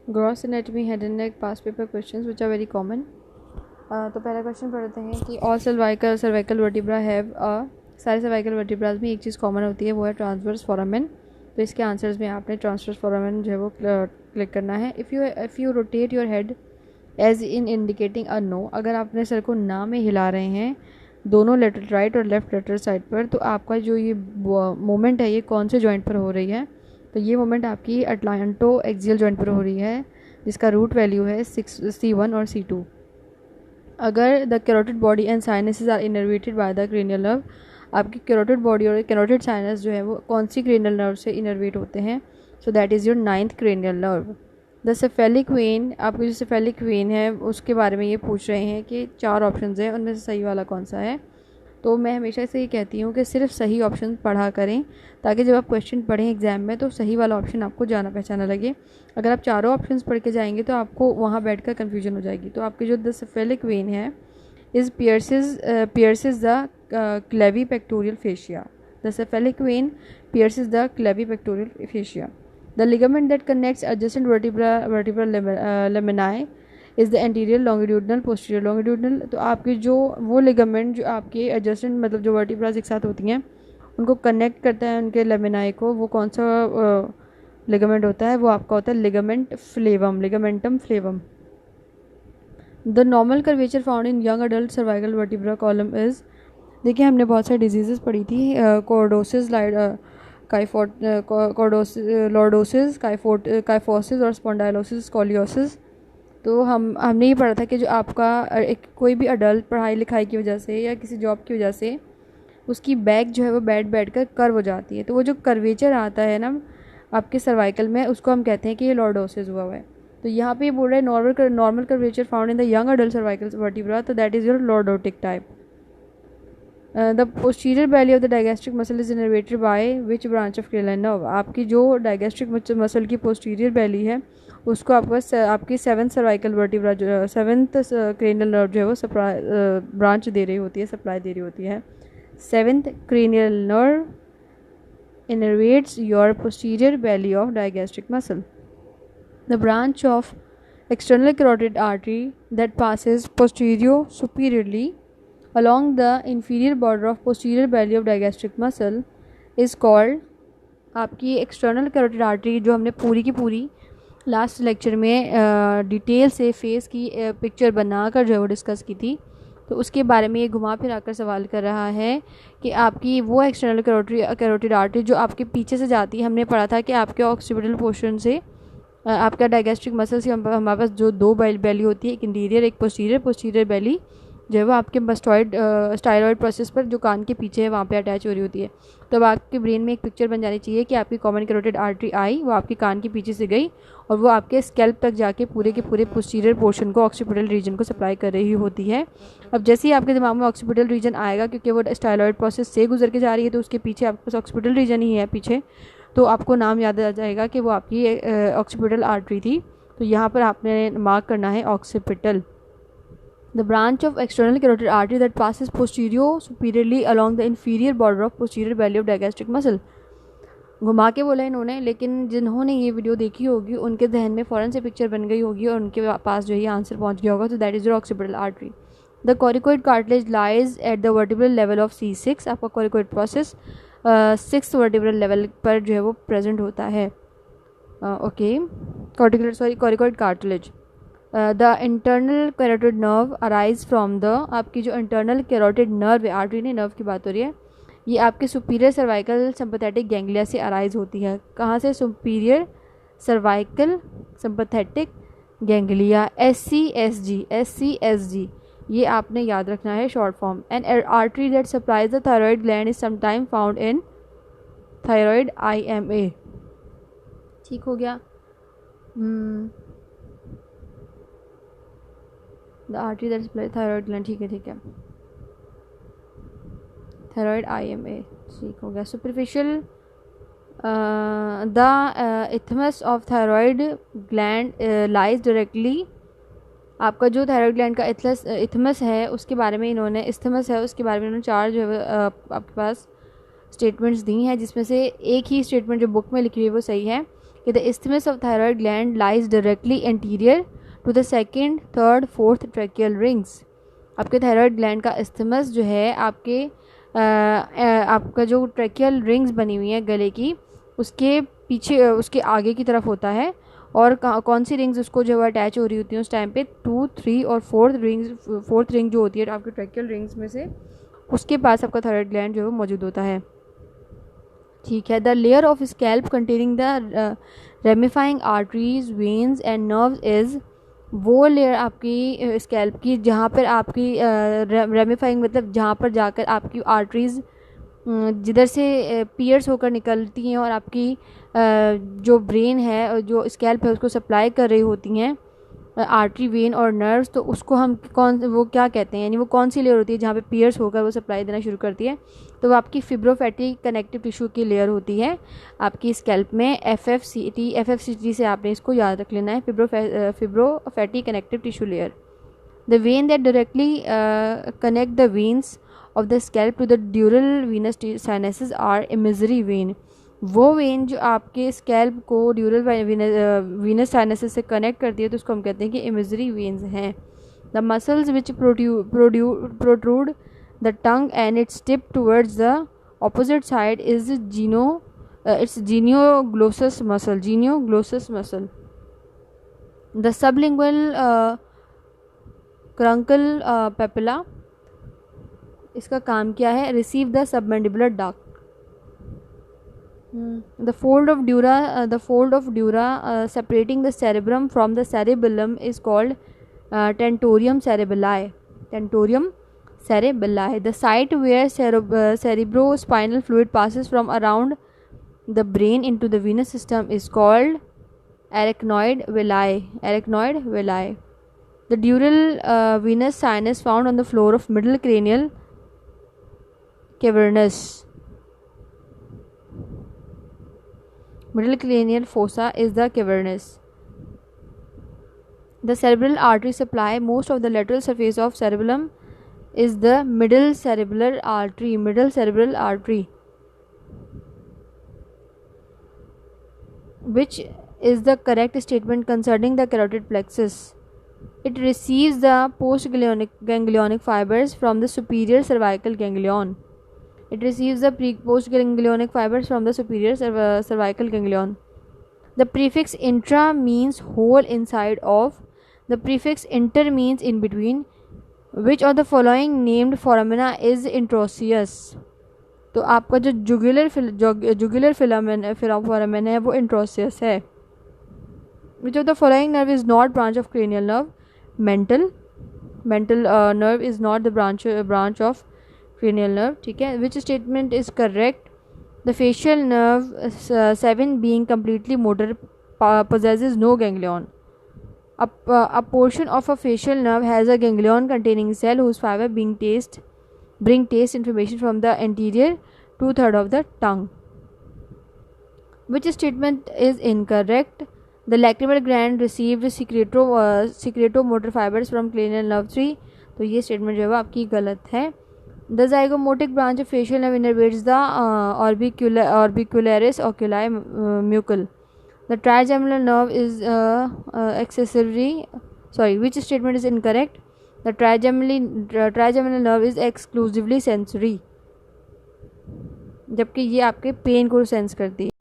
Gross anatomy head and neck past paper questions which are very common. तो पहला question पढ़ते हैं कि ऑल सर्वाइकल वर्टिब्रा हैव सारे सर्वाइकल वर्टिब्राज में एक चीज़ कॉमन होती है, वो है ट्रांसवर्स फोरामेन। तो इसके आंसर्स में आपने ट्रांसवर्स फोरामेन जो है वो क्लिक करना है। If you rotate your head as in indicating a no, अगर आप अपने सर को ना में हिला रहे हैं दोनों लेटरल राइट और लेफ्ट लेटरल साइड पर, तो आपका जो ये मूवमेंट है ये कौन से जॉइंट पर हो रही है? तो ये मूवमेंट आपकी अटलांटो एक्सियल जॉइंट पर हो रही है, जिसका रूट वैल्यू है 6C1 और C2। अगर the carotid body and sinuses are innervated by the cranial nerve, आपकी कैरोटिड बॉडी और कैरोटिड साइनस जो है वो कौन सी क्रेनियल नर्व से इनर्वेट होते हैं? So that is your 9th cranial nerve. The cephalic vein, आपकी जो सेफेलिक वेन है उसके बारे में ये पूछ रहे हैं कि 4 ऑप्शन हैं, उनमें से सही वाला कौन सा है? तो मैं हमेशा से ये कहती हूँ कि सिर्फ सही ऑप्शन पढ़ा करें, ताकि जब आप क्वेश्चन पढ़ें एग्जाम में तो सही वाला ऑप्शन आपको जाना पहचाना लगे। अगर आप चारों ऑप्शंस पढ़ के जाएंगे तो आपको वहाँ बैठकर कन्फ्यूजन हो जाएगी। तो आपकी जो द सेफेलिक वेन है is pierces the clavipectoral fascia. The cephalic vein pierces the clavipectoral fascia. The ligament that connects adjacent vertebral laminae is the anterior longitudinal posterior longitudinal. तो आपकी जो वो लिगामेंट जो आपके adjacent मतलब जो vertebras एक साथ होती हैं उनको कनेक्ट करता है उनके लेमिनाई को, वो कौन सा लिगामेंट होता है? वो आपका होता है ligament फ्लेवम, ligamentum फ्लेवम। The normal curvature found in young adult cervical vertebra column is, देखिए हमने बहुत सारी डिजीज़ पढ़ी थी, कोर्डोसिस लॉर्डोसिस, काइफोसिस और स्पॉन्डाइलोसिस, स्कोलियोसिस। तो हमने ये पढ़ा था कि जो आपका कोई भी अडल्ट पढ़ाई लिखाई की वजह से या किसी जॉब की वजह से उसकी बैक जो है वो बैठ कर कर्व हो जाती है, तो वो जो कर्वेचर आता है ना आपके सर्वाइकल में, उसको हम कहते हैं कि ये लॉर्डोसिस हुआ है। तो यहाँ पे ये बोल रहे हैं normal curvature found in the young adult cervical vertebra, तो that is your lordotic type. The posterior belly of the digastric muscle is innervated by which branch of cranial nerve. आपकी जो डायगेस्ट्रिक मसल की posterior belly है उसको आपकी 7th cervical vertebra जो 7th cranial nerve जो है वो ब्रांच दे रही होती है, सप्लाई दे रही होती है। 7th cranial nerve innervates your posterior belly of digastric muscle. The branch of external carotid artery that passes superiorly along the inferior border of posterior belly of digastric muscle is called, आपकी external carotid artery जो हमने पूरी की पूरी last lecture में detail से face की picture बनाकर जो है वो डिस्कस की थी, तो उसके बारे में ये घुमा फिरा कर सवाल कर रहा है कि आपकी वो एक्सटर्नल कैरोटिड आर्टरी जो आपके पीछे से जाती है, हमने पढ़ा था कि आपके ऑक्सीपिटल पोर्शन से आपका डायगेस्ट्रिक मसल से हमारे पास जो 2 बैली होती है, एक इंटीरियर एक पोस्टीरियर बैली जो है वो आपके स्टाइलॉइड प्रोसेस पर जो कान के पीछे है वहाँ पे अटैच हो रही होती है। तो अब आपके ब्रेन में एक पिक्चर बन जानी चाहिए कि आपकी कॉमन कैरोटिड आर्टरी आई, वो आपके कान के पीछे से गई और वो आपके स्कैल्प तक जाके पूरे के पूरे पोस्टीरियर पोर्शन को, ऑक्सीपिटल रीजन को सप्लाई कर रही होती है। अब जैसे ही आपके दिमाग में ऑक्सीपिटल रीजन आएगा, क्योंकि वो स्टाइलॉइड प्रोसेस से गुजर के जा रही है तो उसके पीछे आपके पास ऑक्सीपिटल रीजन ही है पीछे, तो आपको नाम याद आ जाएगा कि वो आपकी ऑक्सीपिटल आर्टरी थी। तो यहाँ पर आपने मार्क करना है occipital. The branch of external carotid artery that passes superiorly along the inferior border of posterior belly of digastric muscle। घुमा के बोला इन्होंने, लेकिन जिन्होंने ये वीडियो देखी होगी उनके जहन में फ़ौरन से पिक्चर बन गई होगी और उनके पास जो है आंसर पहुंच गया होगा। तो that is your occipital artery. The cricoid cartilage lies at the vertebral level of C6। आपका कोरिकोइड प्रोसेस 6th वर्टिब्रल लेवल पर जो है वो प्रेजेंट होता है। Okay, cricoid cartilage. The internal carotid nerve arise from the, आपकी जो इंटरनल कैरोटिड नर्व है, आर्टरी नहीं नर्व की बात हो रही है, ये आपके सुपीरियर सर्वाइकल सिंपैथेटिक गैंग्लिया से अराइज होती है। कहाँ से? Superior cervical sympathetic ganglia, SCSG। ये आपने याद रखना है short form. An artery that supplies the thyroid gland is sometime found in thyroid IMA। ठीक हो गया। The artery that supply thyroid gland, ठीक है, थायराइड IMA, ठीक हो गया। Superficial the isthmus of thyroid gland lies directly, आपका जो थायराइड ग्लैंड का इथमस है उसके बारे में इन्होंने 4 जो है आपके पास स्टेटमेंट्स दी हैं, जिसमें से एक ही स्टेटमेंट जो बुक में लिखी हुई है वो सही है कि the isthmus of thyroid gland lies directly anterior to the second, third, fourth tracheal rings. आपके थायराइड ग्लैंड का isthmus जो है आपका जो ट्रैकियल रिंग्स बनी हुई हैं गले की, उसके पीछे, उसके आगे की तरफ होता है। और कौन सी रिंग्स उसको जो है अटैच हो रही होती हैं उस टाइम पे, 2, 3 और फोर्थ रिंग जो होती है आपके ट्रैकियल रिंग्स में से, उसके पास आपका थायराइड ग्लैंड जो है मौजूद होता है। ठीक है। The layer of scalp containing the ramifying arteries, veins and nerves is, वो लेयर आपकी स्कैल्प की जहाँ पर आपकी रेमिफाइंग मतलब जहाँ पर जाकर आपकी आर्टरीज जिधर से पियर्स होकर निकलती हैं और आपकी जो ब्रेन है, जो स्कैल्प है, उसको सप्लाई कर रही होती हैं आर्टरी, वेन और नर्व्स, तो उसको हम वो क्या कहते हैं, यानी वो कौन सी लेयर होती है जहाँ पे पियर्स होकर वो सप्लाई देना शुरू करती है, तो वो आपकी फिब्रोफैटी कनेक्टिव टिश्यू की लेयर होती है आपकी स्कैल्प में। एफएफसीटी से आपने इसको याद रख लेना है, fibrofatty connective tissue layer. The vein that directly connect the veins of the scalp to the dural venous sinuses are emissary vein. वो वेन जो आपके स्कैल्प को ड्यूरल वीनस साइनसेस से कनेक्ट करती है, तो उसको हम कहते हैं कि इमेजरी वेन्स हैं। The muscles which protrude the tongue and its tip towards the opposite side is genioglossus muscle. The sublingual caruncle papilla, इसका काम क्या है, receive the submandibular duct. The fold of dura separating the cerebrum from the cerebellum is called tentorium cerebelli. The site where cerebrospinal fluid passes from around the brain into the venous system is called arachnoid villi. The dural venous sinus found on the floor of middle cranial fossa is the cavernous. The cerebral artery supply most of the lateral surface of cerebellum is the middle cerebral artery, which is the correct statement concerning the carotid plexus. It receives the postganglionic fibers from the superior cervical ganglion. Postganglionic fibers from the superior cervical ganglion. The prefix intra means whole inside of. The prefix inter means in between. Which of the following named foramina is introssius? तो आपका जो jugular foramen है वो interosseous है. Which of the following nerve is not branch of cranial nerve? Mental nerve is not the branch of cranial nerve. ठीक है. Which statement is correct? The facial nerve 7 being completely motor possesses no ganglion. A portion of a facial nerve has a ganglion containing cell whose fiber bring taste information from the anterior 2/3 of the tongue. Which statement is incorrect? The lacrimal gland received secretomotor fibers from cranial nerve 3. तो ये statement जो है आपकी गलत है. The zygomatic branch of facial nerve innervates the orbicularis oculi mucal. The trigeminal nerve is which statement is incorrect? The trigeminal nerve is exclusively sensory, जबकि ये आपके पेन को सेंस करती है.